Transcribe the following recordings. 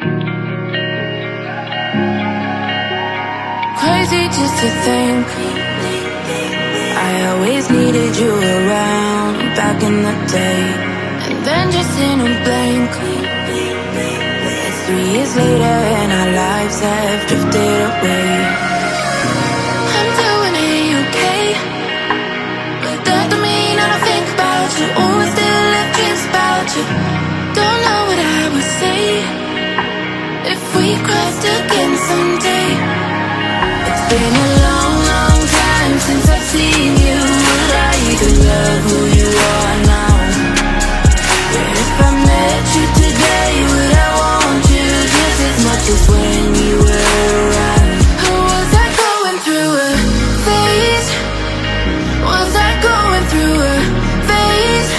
Crazy just to think I always needed you around back in the day, and then just in a blink it's 3 years later and our lives have drifted away. I'm doing okay, but that don't mean I don't think about you. Oh, I still have dreams about you. Don't know what I would say if we crossed again someday. It's been a long, long time since I've seen you. Would I even love who you are now? Yeah, if I met you today, would I want you just as much as when you were around? Or was I going through a phase? Was I going through a phase?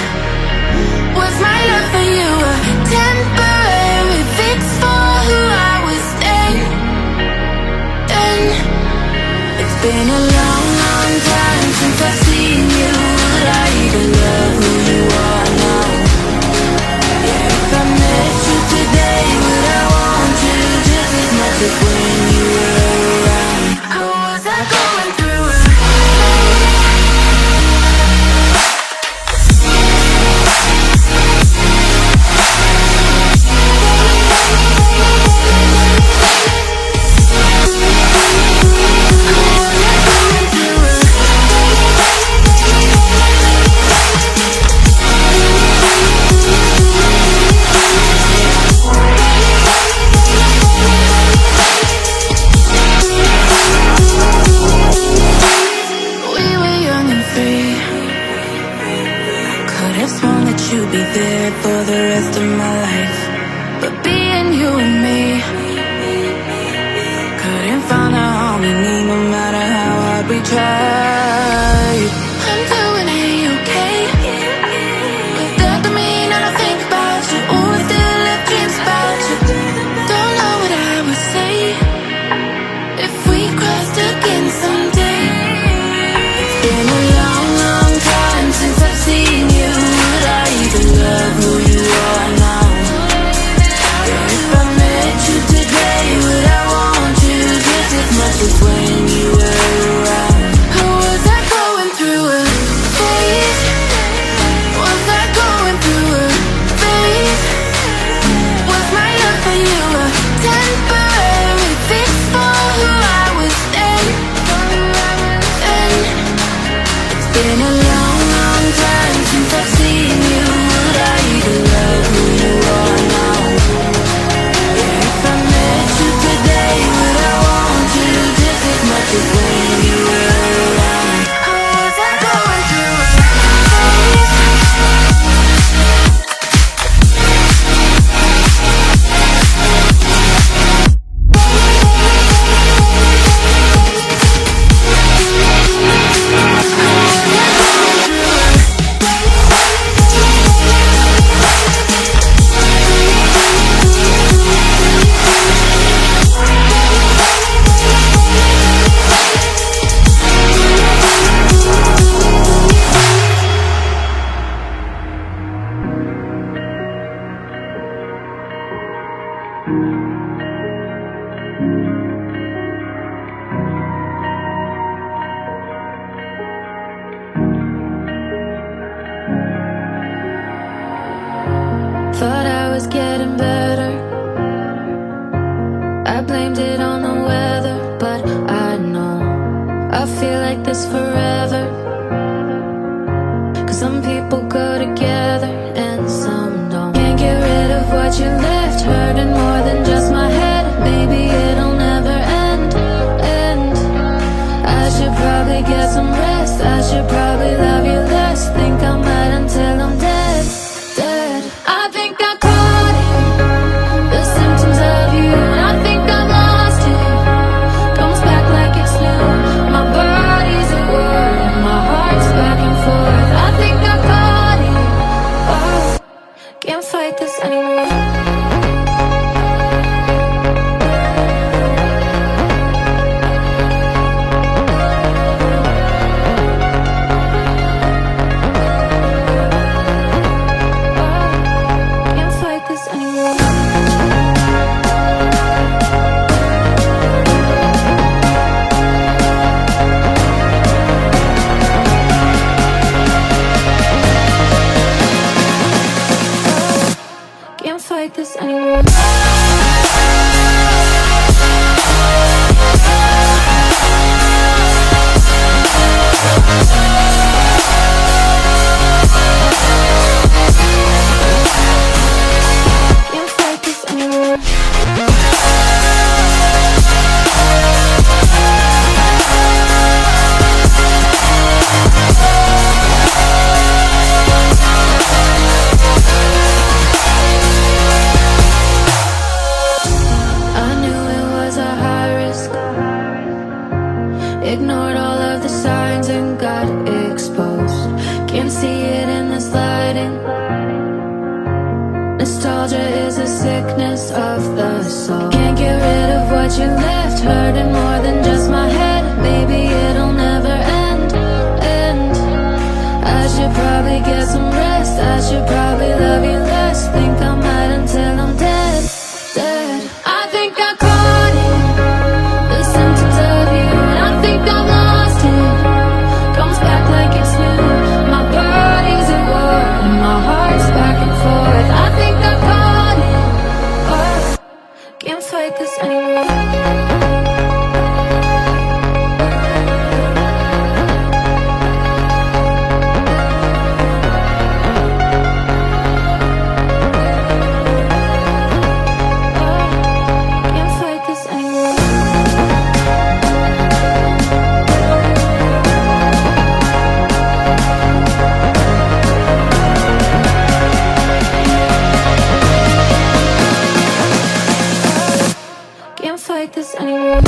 Was my love for you a temporary fix for who I was then? It's been a long, long time since I've seen you. Would I even love who you are now? Yeah, if I met you today, would I want you just as much as when you were around? Or was I going through a you'd be there for the rest of my life, but being you and me couldn't find a harmony no matter how hard we tried. I'm doing okay, but that don't mean I don't think about you. Oh, I still have dreams about you. Don't know what I would say if we crossed again someday. It's been a long, long time since I've seen you. Love who you are now. Yeah, if I met you today, would I want you just as much as when you were around? Or was I going through a phase? Was I going through a phase? Was my love for you a temporary fix for who I was then? It's been a long, long time since I've seen you. Love who you are now. Yeah, if I met you today, would I want you just as much as when you were around? Or was I going through a Thought I was getting better. I blamed it on the weather, but I know I feel like this forever. 'Cause some people go together and some don't. Can't get rid of what you left, hurting more than just my head. Maybe it'll never Can't fight this anymore. I knew it was a high risk, ignored all of the signs and got exposed. Can't see it in this lighting. Nostalgia is a sickness of the soul. Can't get rid of what you left, hurting more than just my head. Maybe it'll never end. I should probably get some rest. I should probably love you less. Think I might until I'm dead. I think I caught it, the symptoms of you, and I think I've lost it. Comes back like it's new. My body's at war and my heart's back and forth. I think I caught it. Oh, can't fight this anymore. Can't fight this anymore. Can't fight this anymore.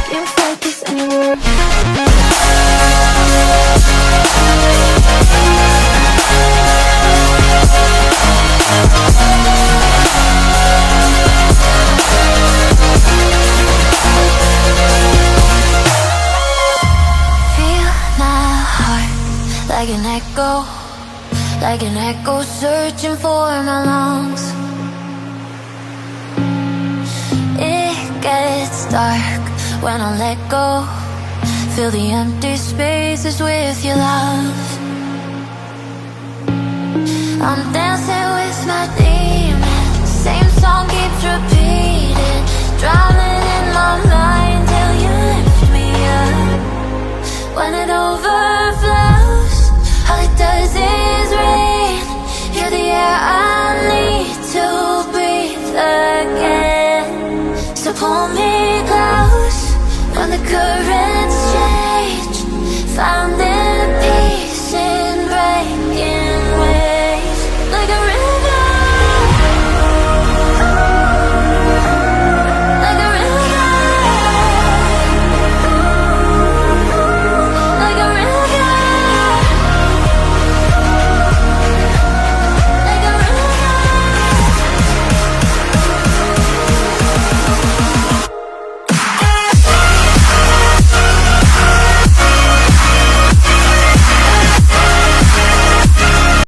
Can't fight this anymore. Feel my heart like an echo searching for my lungs. It gets dark when I let go. Fill the empty spaces with your love. I'm dancing with my demons. Same song keeps repeating, drowning in my mind till you lift me up. When it overflows, all it does is rain. You're the air I need to breathe again. So pull me close when the currents change. Found it